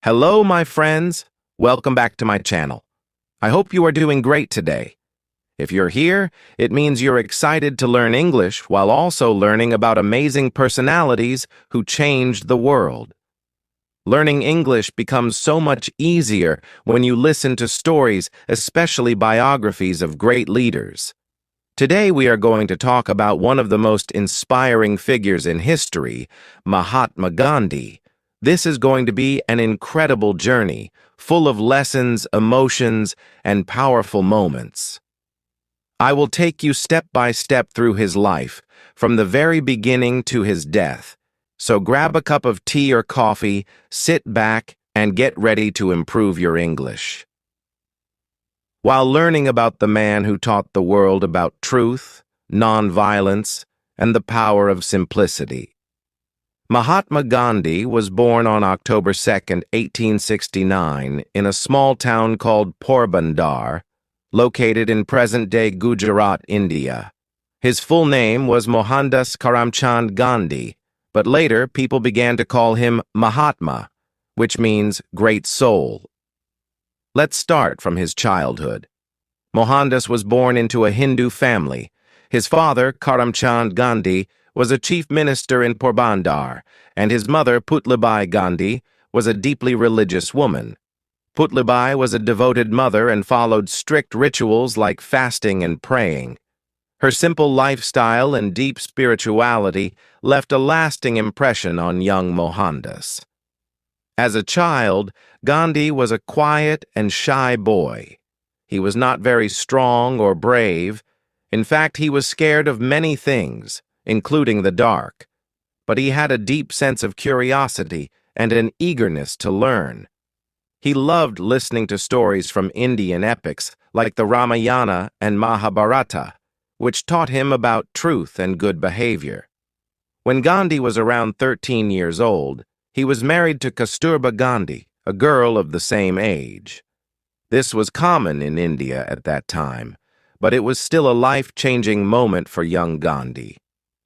Hello, my friends. Welcome back to my channel. I hope you are doing great today. If you're here, it means you're excited to learn English while also learning about amazing personalities who changed the world. Learning English becomes so much easier when you listen to stories, especially biographies of great leaders. Today we are going to talk about one of the most inspiring figures in history, Mahatma Gandhi. This is going to be an incredible journey, full of lessons, emotions, and powerful moments. I will take you step by step through his life, from the very beginning to his death. So grab a cup of tea or coffee, sit back, and get ready to improve your English. While learning about the man who taught the world about truth, nonviolence, and the power of simplicity. Mahatma Gandhi was born on October 2, 1869, in a small town called Porbandar, located in present-day Gujarat, India. His full name was Mohandas Karamchand Gandhi, but later people began to call him Mahatma, which means great soul. Let's start from his childhood. Mohandas was born into a Hindu family. His father, Karamchand Gandhi, was a chief minister in Porbandar, and his mother, Putlibai Gandhi, was a deeply religious woman. Putlibai was a devoted mother and followed strict rituals like fasting and praying. Her simple lifestyle and deep spirituality left a lasting impression on young Mohandas. As a child, Gandhi was a quiet and shy boy. He was not very strong or brave. In fact, he was scared of many things, including the dark. But he had a deep sense of curiosity and an eagerness to learn. He loved listening to stories from Indian epics like the Ramayana and Mahabharata, which taught him about truth and good behavior. When Gandhi was around 13 years old, he was married to Kasturba Gandhi, a girl of the same age. This was common in India at that time, but it was still a life-changing moment for young Gandhi.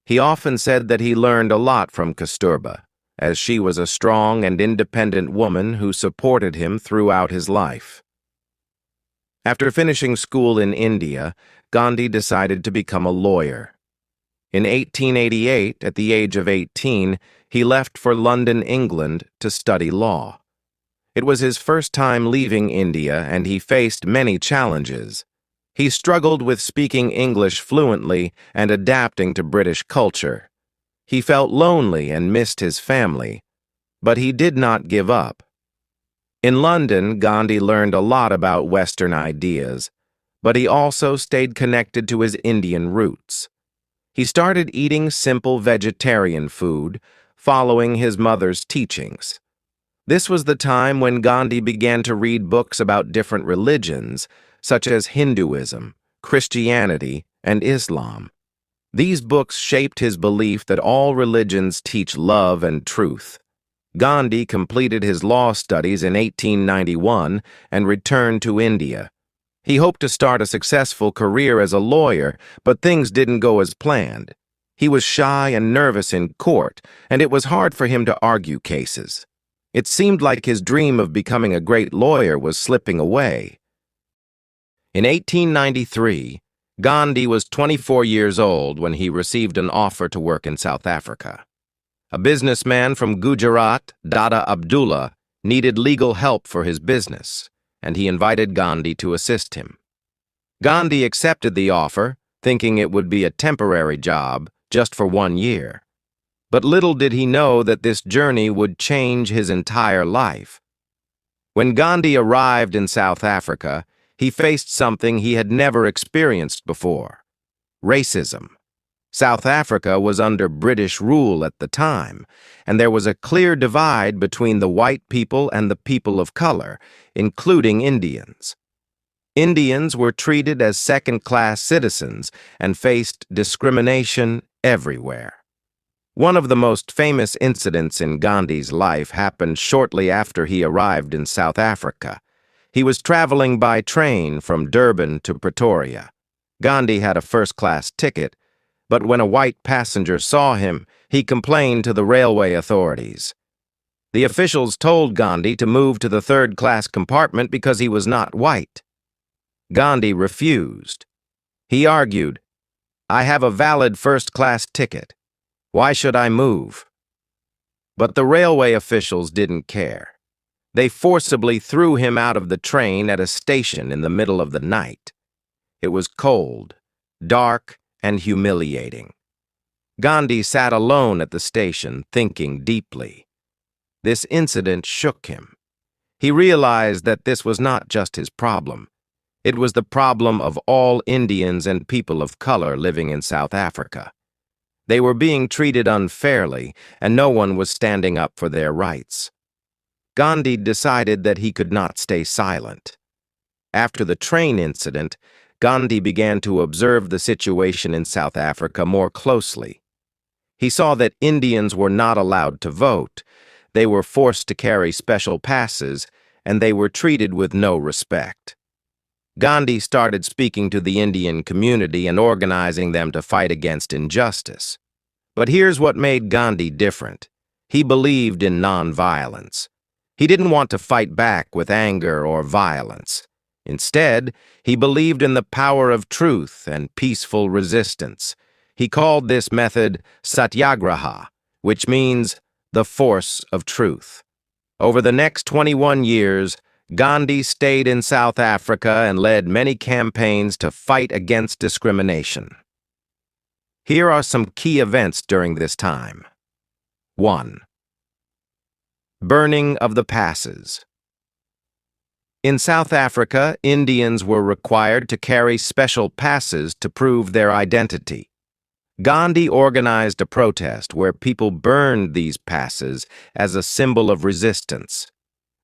He often said that he learned a lot from Kasturba, as she was a strong and independent woman who supported him throughout his life. After finishing school in India, Gandhi decided to become a lawyer. In 1888, at the age of 18, he left for London, England, to study law. It was his first time leaving India, and he faced many challenges. He struggled with speaking English fluently and adapting to British culture. He felt lonely and missed his family, but he did not give up. In London, Gandhi learned a lot about Western ideas, but he also stayed connected to his Indian roots. He started eating simple vegetarian food, following his mother's teachings. This was the time when Gandhi began to read books about different religions, such as Hinduism, Christianity, and Islam. These books shaped his belief that all religions teach love and truth. Gandhi completed his law studies in 1891 and returned to India. He hoped to start a successful career as a lawyer, but things didn't go as planned. He was shy and nervous in court, and it was hard for him to argue cases. It seemed like his dream of becoming a great lawyer was slipping away. In 1893, Gandhi was 24 years old when he received an offer to work in South Africa. A businessman from Gujarat, Dada Abdullah, needed legal help for his business, and he invited Gandhi to assist him. Gandhi accepted the offer, thinking it would be a temporary job, just for 1 year. But little did he know that this journey would change his entire life. When Gandhi arrived in South Africa, he faced something he had never experienced before: racism. South Africa was under British rule at the time, and there was a clear divide between the white people and the people of color, including Indians. Indians were treated as second-class citizens and faced discrimination everywhere. One of the most famous incidents in Gandhi's life happened shortly after he arrived in South Africa. He was traveling by train from Durban to Pretoria. Gandhi had a first-class ticket, but when a white passenger saw him, he complained to the railway authorities. The officials told Gandhi to move to the third-class compartment because he was not white. Gandhi refused. He argued, "I have a valid first-class ticket. Why should I move?" But the railway officials didn't care. They forcibly threw him out of the train at a station in the middle of the night. It was cold, dark, and humiliating. Gandhi sat alone at the station, thinking deeply. This incident shook him. He realized that this was not just his problem. It was the problem of all Indians and people of color living in South Africa. They were being treated unfairly, and no one was standing up for their rights. Gandhi decided that he could not stay silent. After the train incident, Gandhi began to observe the situation in South Africa more closely. He saw that Indians were not allowed to vote. They were forced to carry special passes, and they were treated with no respect. Gandhi started speaking to the Indian community and organizing them to fight against injustice. But here's what made Gandhi different. He believed in nonviolence. He didn't want to fight back with anger or violence. Instead, he believed in the power of truth and peaceful resistance. He called this method satyagraha, which means the force of truth. Over the next 21 years, Gandhi stayed in South Africa and led many campaigns to fight against discrimination. Here are some key events during this time. 1. Burning of the passes. In South Africa, Indians were required to carry special passes to prove their identity. Gandhi organized a protest where people burned these passes as a symbol of resistance.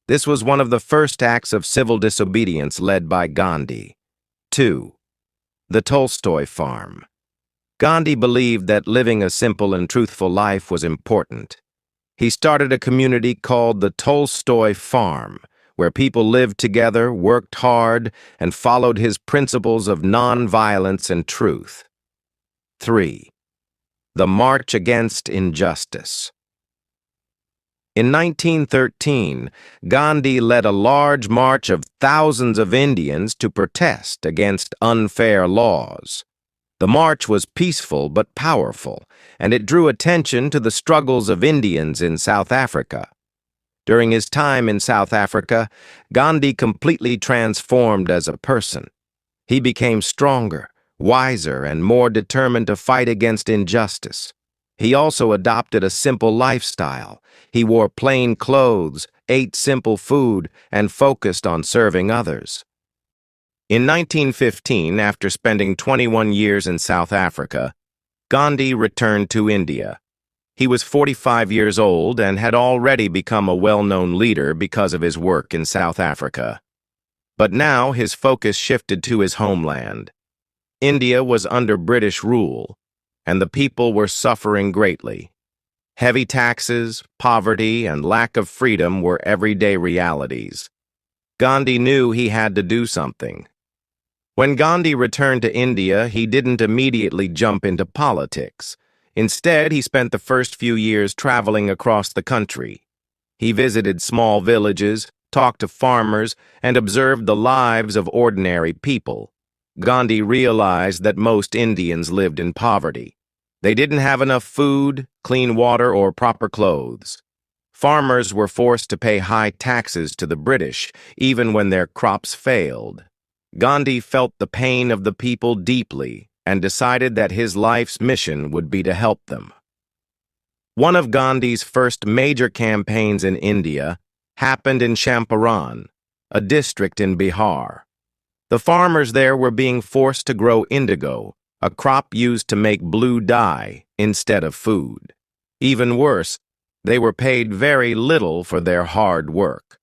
This was one of the first acts of civil disobedience led by Gandhi. 2. The Tolstoy Farm. Gandhi believed that living a simple and truthful life was important. He started a community called the Tolstoy Farm, where people lived together, worked hard, and followed his principles of nonviolence and truth. 3. The March Against Injustice. In 1913, Gandhi led a large march of thousands of Indians to protest against unfair laws. The march was peaceful but powerful, and it drew attention to the struggles of Indians in South Africa. During his time in South Africa, Gandhi completely transformed as a person. He became stronger, wiser, and more determined to fight against injustice. He also adopted a simple lifestyle. He wore plain clothes, ate simple food, and focused on serving others. In 1915, after spending 21 years in South Africa, Gandhi returned to India. He was 45 years old and had already become a well-known leader because of his work in South Africa. But now his focus shifted to his homeland. India was under British rule, and the people were suffering greatly. Heavy taxes, poverty, and lack of freedom were everyday realities. Gandhi knew he had to do something. When Gandhi returned to India, he didn't immediately jump into politics. Instead, he spent the first few years traveling across the country. He visited small villages, talked to farmers, and observed the lives of ordinary people. Gandhi realized that most Indians lived in poverty. They didn't have enough food, clean water, or proper clothes. Farmers were forced to pay high taxes to the British, even when their crops failed. Gandhi felt the pain of the people deeply and decided that his life's mission would be to help them. One of Gandhi's first major campaigns in India happened in Champaran, a district in Bihar. The farmers there were being forced to grow indigo, a crop used to make blue dye, instead of food. Even worse, they were paid very little for their hard work.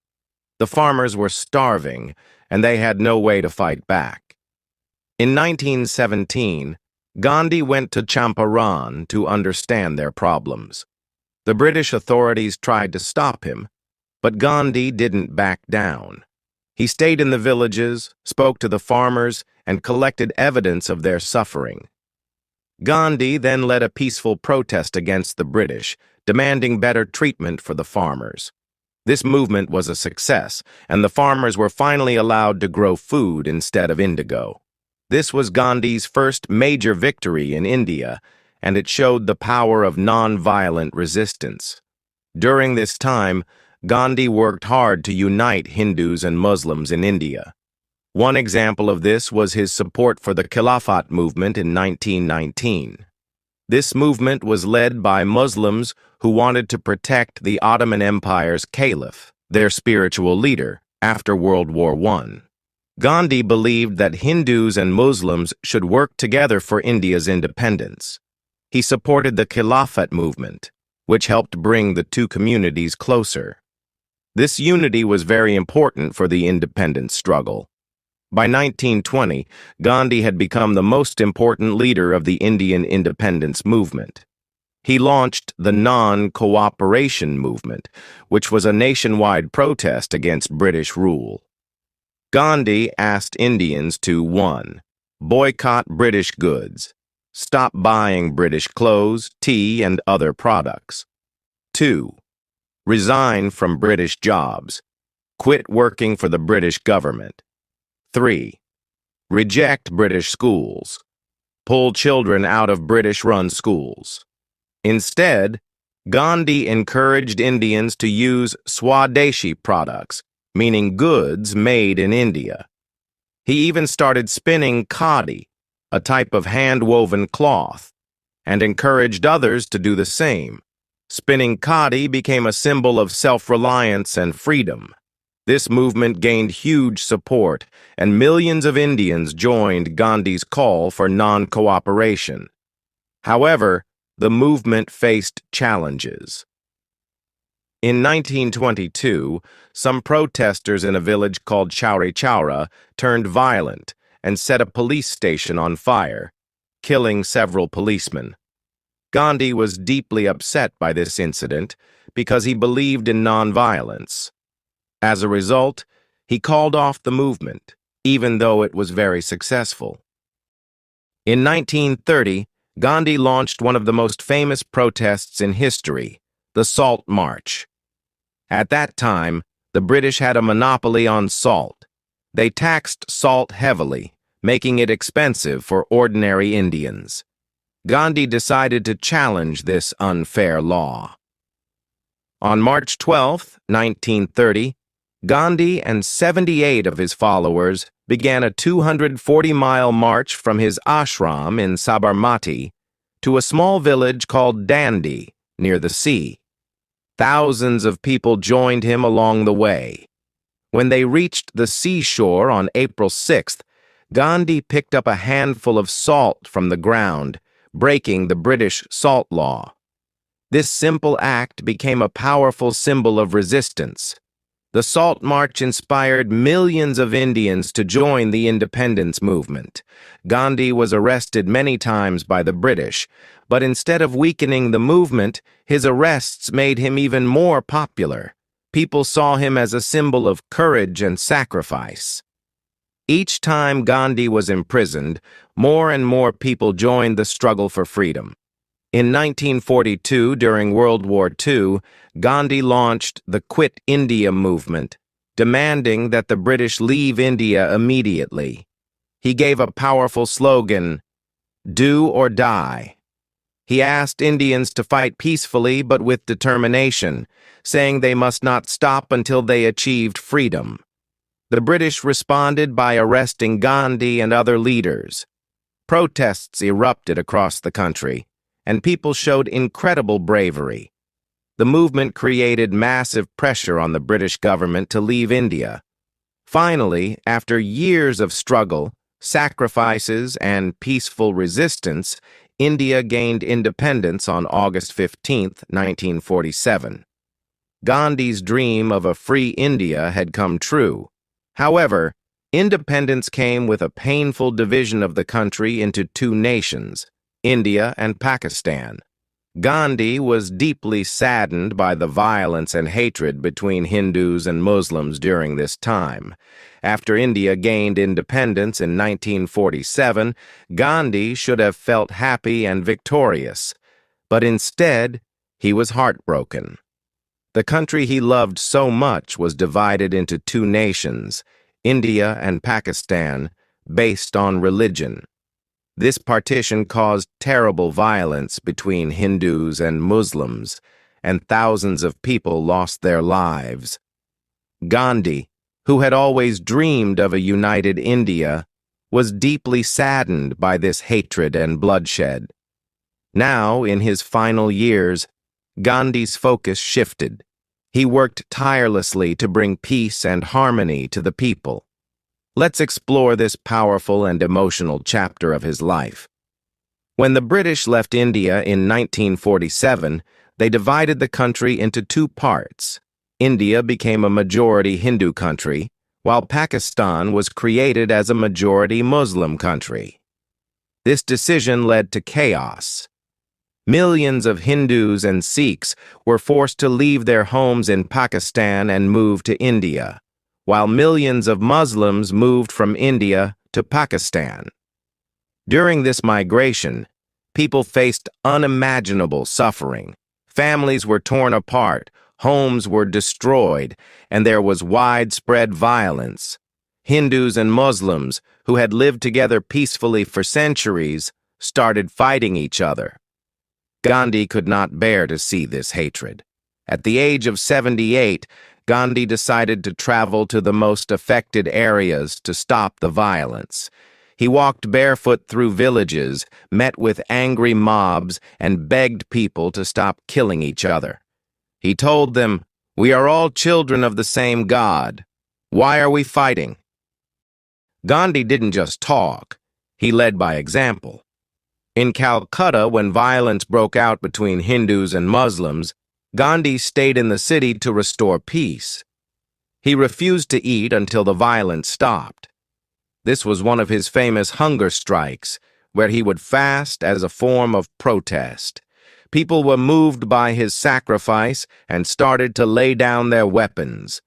The farmers were starving, and they had no way to fight back. In 1917, Gandhi went to Champaran to understand their problems. The British authorities tried to stop him, but Gandhi didn't back down. He stayed in the villages, spoke to the farmers, and collected evidence of their suffering. Gandhi then led a peaceful protest against the British, demanding better treatment for the farmers. This movement was a success, and the farmers were finally allowed to grow food instead of indigo. This was Gandhi's first major victory in India, and it showed the power of non-violent resistance. During this time, Gandhi worked hard to unite Hindus and Muslims in India. One example of this was his support for the Khilafat movement in 1919. This movement was led by Muslims who wanted to protect the Ottoman Empire's caliph, their spiritual leader, after World War I. Gandhi believed that Hindus and Muslims should work together for India's independence. He supported the Khilafat movement, which helped bring the two communities closer. This unity was very important for the independence struggle. By 1920, Gandhi had become the most important leader of the Indian independence movement. He launched the non-cooperation movement, which was a nationwide protest against British rule. Gandhi asked Indians to 1. Boycott British goods. Stop buying British clothes, tea, and other products. 2. Resign from British jobs. Quit working for the British government. 3. Reject British schools. Pull children out of British-run schools. Instead, Gandhi encouraged Indians to use Swadeshi products, meaning goods made in India. He even started spinning khadi, a type of hand-woven cloth, and encouraged others to do the same. Spinning khadi became a symbol of self-reliance and freedom. This movement gained huge support, and millions of Indians joined Gandhi's call for non-cooperation. However, the movement faced challenges. In 1922, some protesters in a village called Chauri Chaura turned violent and set a police station on fire, killing several policemen. Gandhi was deeply upset by this incident because he believed in nonviolence. As a result, he called off the movement, even though it was very successful. In 1930, Gandhi launched one of the most famous protests in history, the Salt March. At that time, the British had a monopoly on salt. They taxed salt heavily, making it expensive for ordinary Indians. Gandhi decided to challenge this unfair law. On March 12, 1930, Gandhi and 78 of his followers began a 240-mile march from his ashram in Sabarmati to a small village called Dandi, near the sea. Thousands of people joined him along the way. When they reached the seashore on April 6th, Gandhi picked up a handful of salt from the ground, breaking the British salt law. This simple act became a powerful symbol of resistance. The Salt March inspired millions of Indians to join the independence movement. Gandhi was arrested many times by the British, but instead of weakening the movement, his arrests made him even more popular. People saw him as a symbol of courage and sacrifice. Each time Gandhi was imprisoned, more and more people joined the struggle for freedom. In 1942, during World War II, Gandhi launched the Quit India movement, demanding that the British leave India immediately. He gave a powerful slogan, "Do or die." He asked Indians to fight peacefully but with determination, saying they must not stop until they achieved freedom. The British responded by arresting Gandhi and other leaders. Protests erupted across the country, and people showed incredible bravery. The movement created massive pressure on the British government to leave India. Finally, after years of struggle, sacrifices, and peaceful resistance, India gained independence on August 15, 1947. Gandhi's dream of a free India had come true. However, independence came with a painful division of the country into two nations, India and Pakistan. Gandhi was deeply saddened by the violence and hatred between Hindus and Muslims during this time. After India gained independence in 1947, Gandhi should have felt happy and victorious, but instead, He was heartbroken. The country he loved so much was divided into two nations, India and Pakistan, based on religion. This partition caused terrible violence between Hindus and Muslims, and thousands of people lost their lives. Gandhi, who had always dreamed of a united India, was deeply saddened by this hatred and bloodshed. Now, in his final years, Gandhi's focus shifted. He worked tirelessly to bring peace and harmony to the people. Let's explore this powerful and emotional chapter of his life. When the British left India in 1947, they divided the country into two parts. India became a majority Hindu country, while Pakistan was created as a majority Muslim country. This decision led to chaos. Millions of Hindus and Sikhs were forced to leave their homes in Pakistan and move to India, while millions of Muslims moved from India to Pakistan. During this migration, people faced unimaginable suffering. Families were torn apart, homes were destroyed, and there was widespread violence. Hindus and Muslims, who had lived together peacefully for centuries, started fighting each other. Gandhi could not bear to see this hatred. At the age of 78, Gandhi decided to travel to the most affected areas to stop the violence. He walked barefoot through villages, met with angry mobs, and begged people to stop killing each other. He told them, "We are all children of the same God. Why are we fighting?" Gandhi didn't just talk, he led by example. In Calcutta, when violence broke out between Hindus and Muslims, Gandhi stayed in the city to restore peace. He refused to eat until the violence stopped. This was one of his famous hunger strikes, where he would fast as a form of protest. People were moved by his sacrifice and started to lay down their weapons.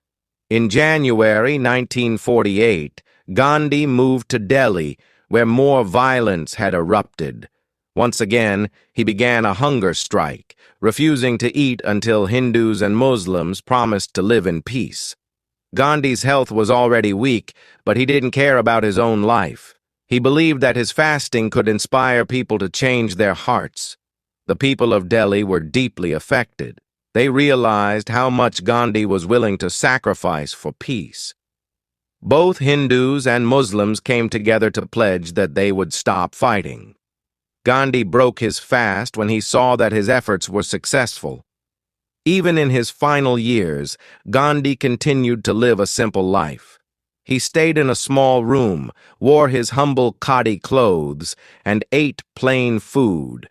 In January 1948, Gandhi moved to Delhi, where more violence had erupted. Once again, he began a hunger strike, refusing to eat until Hindus and Muslims promised to live in peace. Gandhi's health was already weak, but he didn't care about his own life. He believed that his fasting could inspire people to change their hearts. The people of Delhi were deeply affected. They realized how much Gandhi was willing to sacrifice for peace. Both Hindus and Muslims came together to pledge that they would stop fighting. Gandhi broke his fast when he saw that his efforts were successful. Even in his final years, Gandhi continued to live a simple life. He stayed in a small room, wore his humble khadi clothes, and ate plain food.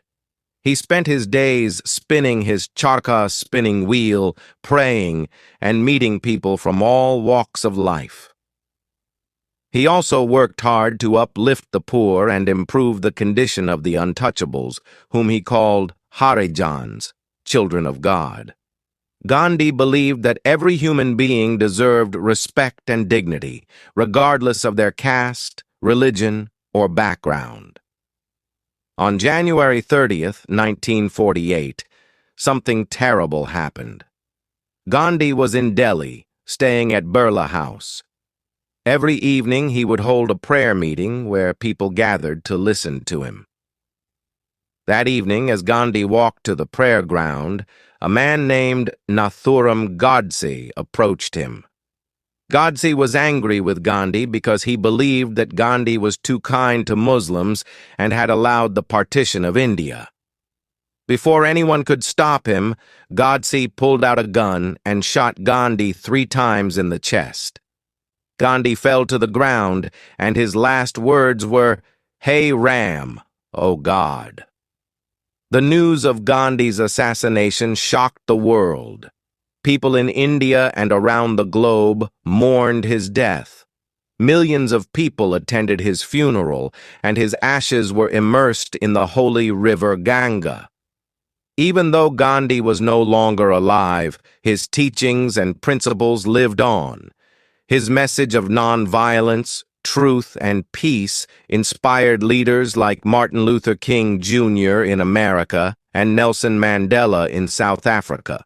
He spent his days spinning his charkha spinning wheel, praying, and meeting people from all walks of life. He also worked hard to uplift the poor and improve the condition of the untouchables, whom he called Harijans, children of God. Gandhi believed that every human being deserved respect and dignity, regardless of their caste, religion, or background. On January 30th, 1948, something terrible happened. Gandhi was in Delhi, staying at Birla House. Every evening he would hold a prayer meeting where people gathered to listen to him. That evening, as Gandhi walked to the prayer ground, a man named Nathuram Godse approached him. Godse was angry with Gandhi because he believed that Gandhi was too kind to Muslims and had allowed the partition of India. Before anyone could stop him, Godse pulled out a gun and shot Gandhi 3 times in the chest. Gandhi fell to the ground, and his last words were, "Hey Ram, O God." The news of Gandhi's assassination shocked the world. People in India and around the globe mourned his death. Millions of people attended his funeral, and his ashes were immersed in the holy river Ganga. Even though Gandhi was no longer alive, his teachings and principles lived on. His message of nonviolence, truth, and peace inspired leaders like Martin Luther King Jr. in America and Nelson Mandela in South Africa.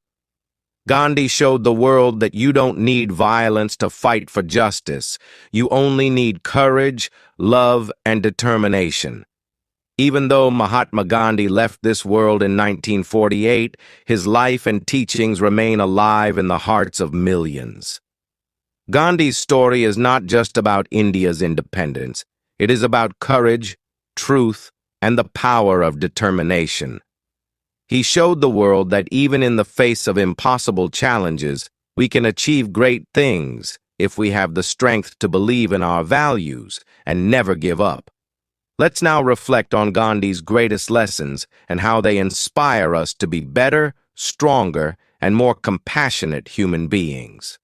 Gandhi showed the world that you don't need violence to fight for justice. You only need courage, love, and determination. Even though Mahatma Gandhi left this world in 1948, his life and teachings remain alive in the hearts of millions. Gandhi's story is not just about India's independence. It is about courage, truth, and the power of determination. He showed the world that even in the face of impossible challenges, we can achieve great things if we have the strength to believe in our values and never give up. Let's now reflect on Gandhi's greatest lessons and how they inspire us to be better, stronger, and more compassionate human beings.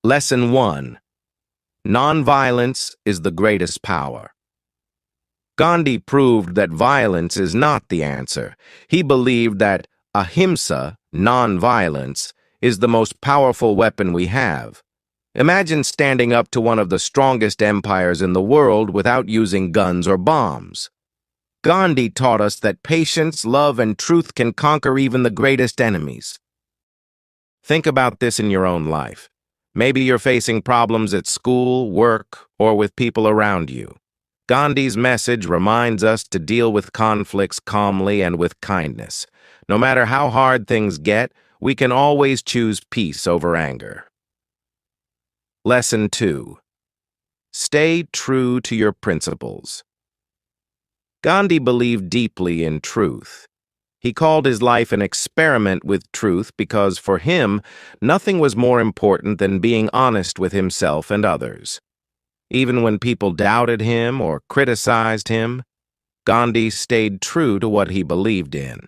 Lesson 1. Nonviolence is the greatest power. Gandhi proved that violence is not the answer. He believed that ahimsa, nonviolence, is the most powerful weapon we have. Imagine standing up to one of the strongest empires in the world without using guns or bombs. Gandhi taught us that patience, love, and truth can conquer even the greatest enemies. Think about this in your own life. Maybe you're facing problems at school, work, or with people around you. Gandhi's message reminds us to deal with conflicts calmly and with kindness. No matter how hard things get, we can always choose peace over anger. Lesson 2. Stay true to your principles. Gandhi believed deeply in truth. He called his life an experiment with truth because, for him, nothing was more important than being honest with himself and others. Even when people doubted him or criticized him, Gandhi stayed true to what he believed in.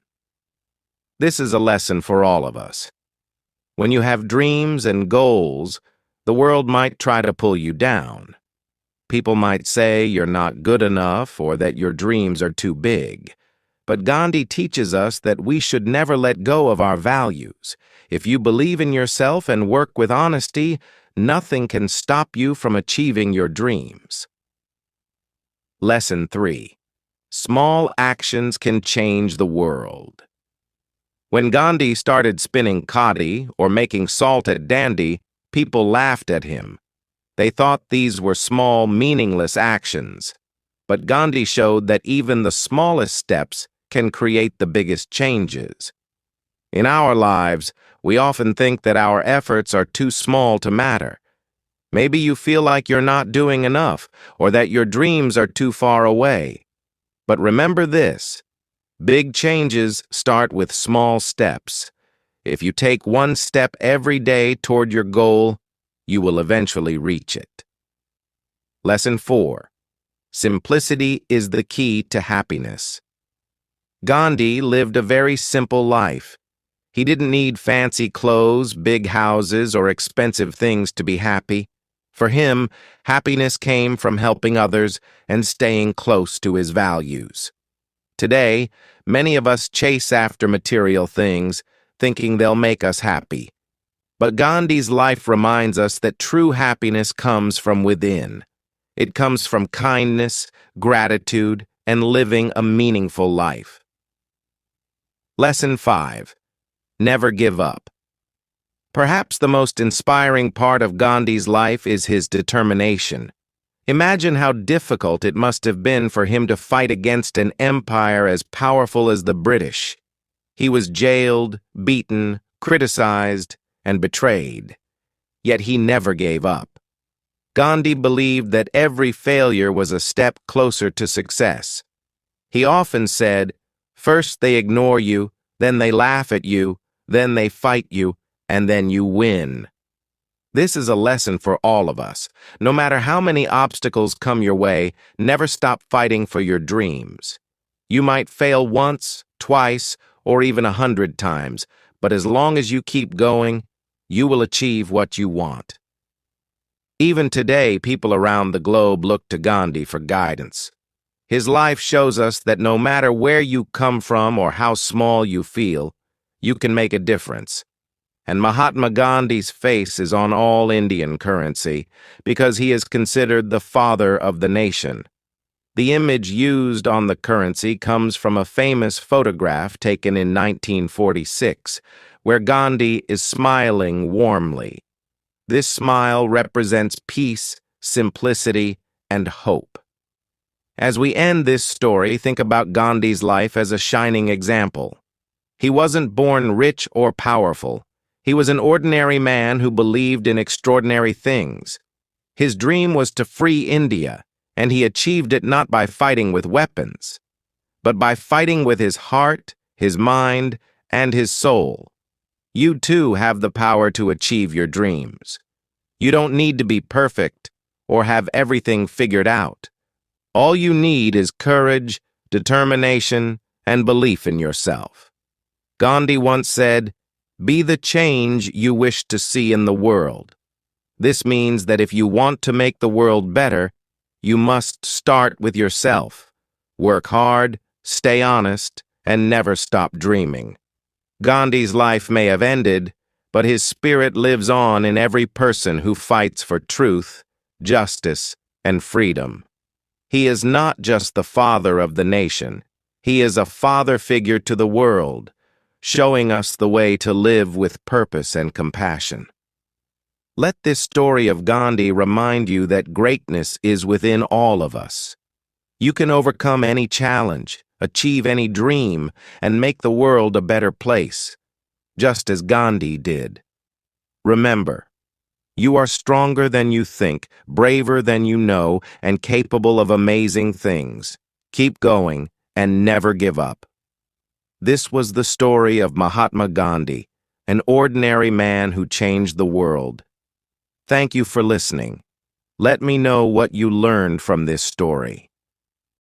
This is a lesson for all of us. When you have dreams and goals, the world might try to pull you down. People might say you're not good enough or that your dreams are too big. But Gandhi teaches us that we should never let go of our values. If you believe in yourself and work with honesty, nothing can stop you from achieving your dreams. Lesson 3. Small actions can change the world. When Gandhi started spinning khadi or making salt at Dandi, people laughed at him. They thought these were small, meaningless actions. But Gandhi showed that even the smallest steps can create the biggest changes. In our lives, we often think that our efforts are too small to matter. Maybe you feel like you're not doing enough or that your dreams are too far away. But remember this: big changes start with small steps. If you take one step every day toward your goal, you will eventually reach it. Lesson 4. Simplicity is the key to happiness. Gandhi lived a very simple life. He didn't need fancy clothes, big houses, or expensive things to be happy. For him, happiness came from helping others and staying close to his values. Today, many of us chase after material things, thinking they'll make us happy. But Gandhi's life reminds us that true happiness comes from within. It comes from kindness, gratitude, and living a meaningful life. Lesson 5. Never give up. Perhaps the most inspiring part of Gandhi's life is his determination. Imagine how difficult it must have been for him to fight against an empire as powerful as the British. He was jailed, beaten, criticized, and betrayed. Yet he never gave up. Gandhi believed that every failure was a step closer to success. He often said, "First they ignore you, then they laugh at you, then they fight you, and then you win." This is a lesson for all of us. No matter how many obstacles come your way, never stop fighting for your dreams. You might fail once, twice, or even 100 times, but as long as you keep going, you will achieve what you want. Even today, people around the globe look to Gandhi for guidance. His life shows us that no matter where you come from or how small you feel, you can make a difference. And Mahatma Gandhi's face is on all Indian currency because he is considered the father of the nation. The image used on the currency comes from a famous photograph taken in 1946, where Gandhi is smiling warmly. This smile represents peace, simplicity, and hope. As we end this story, think about Gandhi's life as a shining example. He wasn't born rich or powerful. He was an ordinary man who believed in extraordinary things. His dream was to free India, and he achieved it not by fighting with weapons, but by fighting with his heart, his mind, and his soul. You too have the power to achieve your dreams. You don't need to be perfect or have everything figured out. All you need is courage, determination, and belief in yourself. Gandhi once said, "Be the change you wish to see in the world." This means that if you want to make the world better, you must start with yourself. Work hard, stay honest, and never stop dreaming. Gandhi's life may have ended, but his spirit lives on in every person who fights for truth, justice, and freedom. He is not just the father of the nation. He is a father figure to the world, showing us the way to live with purpose and compassion. Let this story of Gandhi remind you that greatness is within all of us. You can overcome any challenge, achieve any dream, and make the world a better place, just as Gandhi did. Remember, you are stronger than you think, braver than you know, and capable of amazing things. Keep going and never give up. This was the story of Mahatma Gandhi, an ordinary man who changed the world. Thank you for listening. Let me know what you learned from this story.